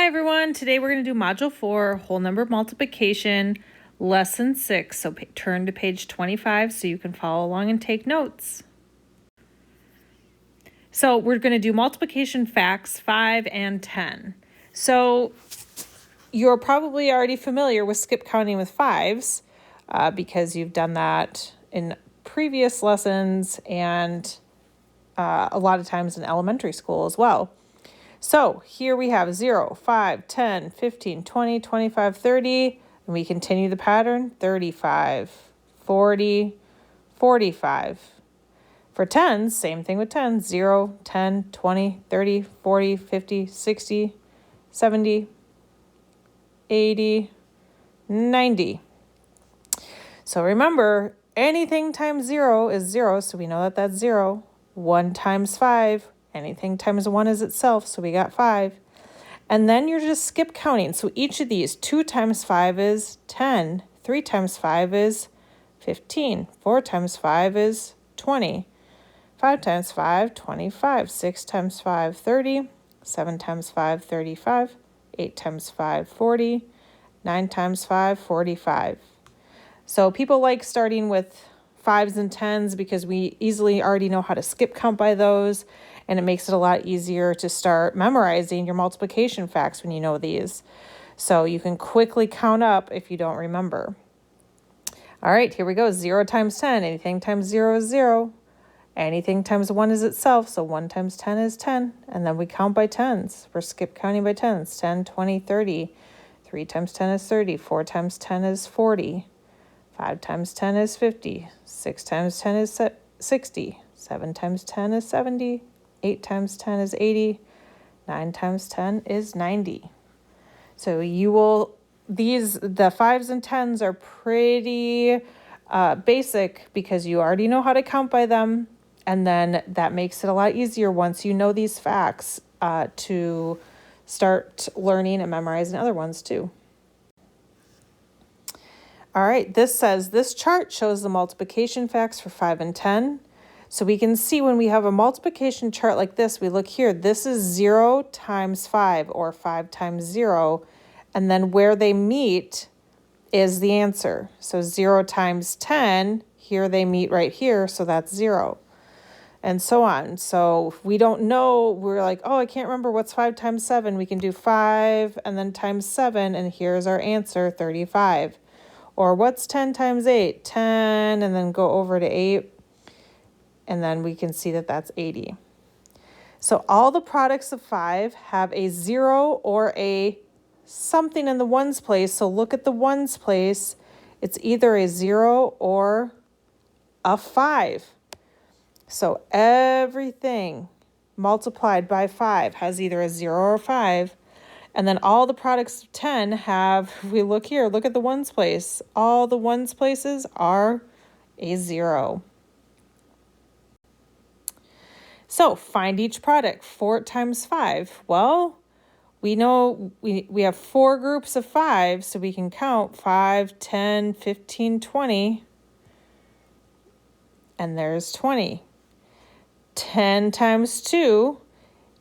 everyone. Today we're going to do Module 4, Whole Number Multiplication, Lesson 6. So turn to page 25 so you can follow along and take notes. So we're going to do multiplication facts 5 and 10. So you're probably already familiar with skip counting with fives because you've done that in previous lessons and a lot of times in elementary school as well. So here we have 0, 5, 10, 15, 20, 25, 30, and we continue the pattern, 35, 40, 45. For tens, same thing with tens, 0, 10, 20, 30, 40, 50, 60, 70, 80, 90. So remember, anything times 0 is 0, so we know that that's 0. 1 times 5, anything times 1 is itself, so we got 5. And then you're just skip counting. So each of these, 2 times 5 is 10. 3 times 5 is 15. 4 times 5 is 20. 5 times 5, 25. 6 times 5, 30. 7 times 5, 35. 8 times 5, 40. 9 times 5, 45. So people like starting with 5s and 10s because we easily already know how to skip count by those, and it makes it a lot easier to start memorizing your multiplication facts when you know these. So you can quickly count up if you don't remember. All right, here we go. 0 times 10. Anything times 0 is 0. Anything times 1 is itself, so 1 times 10 is 10. And then we count by tens. We're skip counting by tens. 10, 20, 30. 3 times 10 is 30. 4 times 10 is 40. 5 times 10 is 50. 6 times 10 is 60. 7 times 10 is 70. 8 times 10 is 80. 9 times 10 is 90. So the 5s and 10s are pretty basic because you already know how to count by them. And then that makes it a lot easier once you know these facts to start learning and memorizing other ones too. All right, this chart shows the multiplication facts for 5 and 10. So we can see when we have a multiplication chart like this, we look here, this is 0 times 5 or 5 times 0. And then where they meet is the answer. So 0 times 10, here they meet right here, so that's 0. And so on. So if we don't know, we're like, oh, I can't remember what's 5 times 7. We can do 5 and then times 7, and here's our answer, 35. Or what's 10 times 8? 10, and then go over to 8, and then we can see that that's 80. So all the products of 5 have a 0 or a something in the ones place. So look at the ones place. It's either a 0 or a 5. So everything multiplied by 5 has either a 0 or a 5. And then all the products of 10 have, if we look here, look at the ones place. All the ones places are a 0. So find each product. 4 times 5. Well, we know we have 4 groups of 5, so we can count 5, 10, 15, 20. And there's 20. 10 times 2,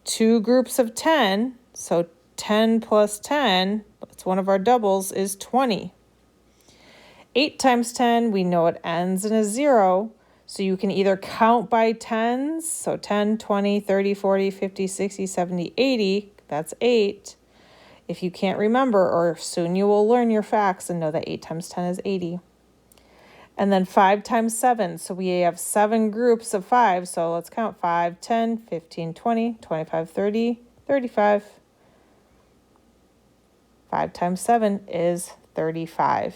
2 groups of 10, so 10 plus 10, that's one of our doubles, is 20. 8 times 10, we know it ends in a 0, so you can either count by tens, so 10, 20, 30, 40, 50, 60, 70, 80, that's 8. If you can't remember, or soon you will learn your facts and know that 8 times 10 is 80. And then 5 times 7, so we have 7 groups of 5, so let's count 5, 10, 15, 20, 25, 30, 35. 5 times 7 is 35.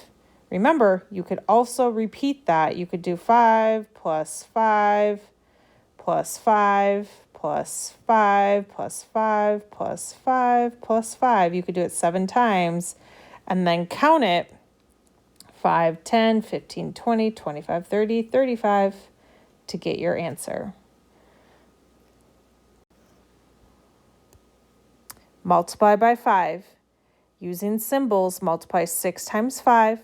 Remember, you could also repeat that. You could do 5 plus 5 plus 5 plus 5 plus 5 plus 5 plus 5. You could do it 7 times and then count it 5, 10, 15, 20, 25, 30, 35 to get your answer. Multiply by 5. Using symbols, multiply 6 times 5.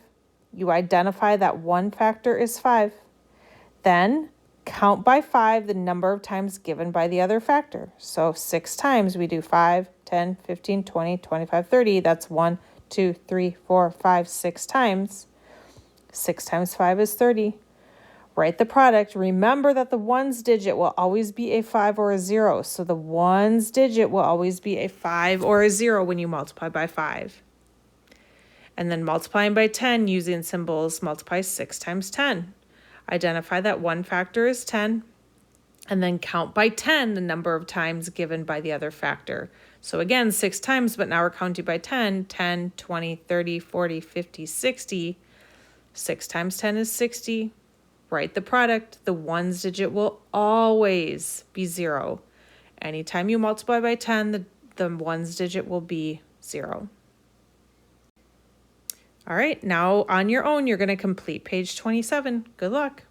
You identify that one factor is 5. Then count by 5 the number of times given by the other factor. So 6 times we do 5 10, 15, 20, 25, 30. That's 1, 2, 3, 4, 5, 6 times. 6 times 5 is 30. Write the product. Remember that the ones digit will always be a 5 or a 0. So the ones digit will always be a 5 or a 0 when you multiply by 5. And then multiplying by 10 using symbols, multiply 6 times 10. Identify that one factor is 10. And then count by 10 the number of times given by the other factor. So again, 6 times, but now we're counting by 10. 10, 20, 30, 40, 50, 60. 6 times 10 is 60. Write the product. The ones digit will always be 0. Anytime you multiply by 10, the ones digit will be 0. All right, now on your own, you're going to complete page 27. Good luck.